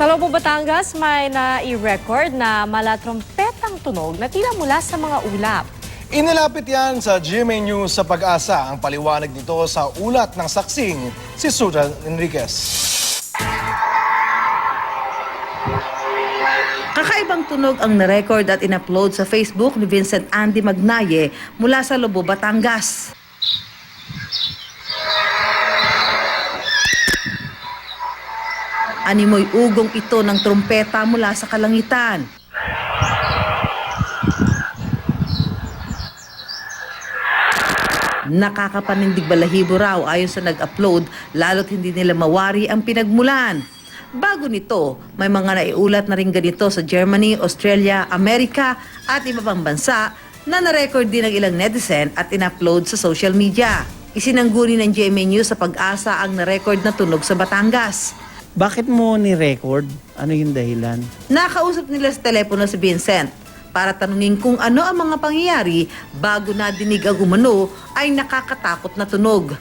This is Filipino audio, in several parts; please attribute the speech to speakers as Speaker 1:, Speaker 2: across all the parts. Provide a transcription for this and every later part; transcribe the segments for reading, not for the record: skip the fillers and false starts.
Speaker 1: Sa Lobo, Batangas, may na-i-record na malatrompetang tunog na tila mula sa mga ulap.
Speaker 2: Inilapit yan sa GMA News sa Pag-asa. Ang paliwanag nito sa ulat ng saksing si Susan Enriquez.
Speaker 3: Kakaibang tunog ang na-record at in-upload sa Facebook ni Vincent Andy Magnaye mula sa Lobo, Batangas. Animoy ugong ito ng trumpeta mula sa kalangitan. Nakakapanindig balahibo raw ayon sa nag-upload, lalo't hindi nila mawari ang pinagmulan. Bago nito, may mga naiulat na rin ganito sa Germany, Australia, Amerika at iba pang bansa na na-record din ng ilang netizen at in-upload sa social media. Isinangguni ng GMA News sa Pag-asa ang na-record na tunog sa Batangas.
Speaker 4: Bakit mo ni-record? Ano yung dahilan?
Speaker 3: Nakausap nila sa telepono si Vincent para tanungin kung ano ang mga pangyayari bago nadinig ang umano ay nakakatakot na tunog.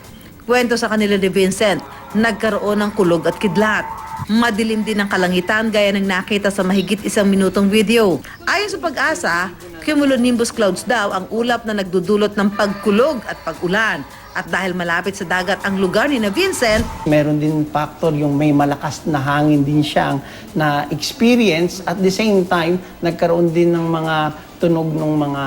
Speaker 3: Kwento sa kanila ni Vincent, nagkaroon ng kulog at kidlat. Madilim din ang kalangitan gaya ng nakita sa mahigit 1 minutong video. Ayon sa Pag-asa, cumulonimbus clouds daw ang ulap na nagdudulot ng pagkulog at pag-ulan. At dahil malapit sa dagat ang lugar ni na Vincent,
Speaker 4: Meron din factor yung may malakas na hangin din siyang na-experience. At the same time, nagkaroon din ng mga tunog ng mga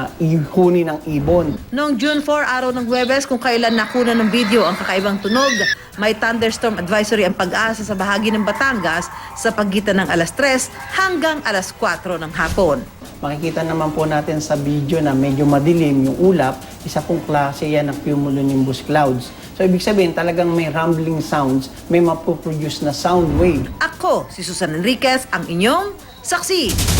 Speaker 4: huni ng ibon.
Speaker 3: noong June 4, araw ng Huwebes, kung kailan nakuna ng video ang kakaibang tunog, may thunderstorm advisory ang Pag-asa sa bahagi ng Batangas sa pagitan ng alas 3 hanggang alas 4 ng hapon.
Speaker 4: Makikita naman po natin sa video na medyo madilim yung ulap. Isa pong klase yan ng cumulonimbus clouds. So ibig sabihin talagang may rumbling sounds, may mapoproduce na sound wave.
Speaker 3: Ako, si Susan Enriquez, ang inyong saksi.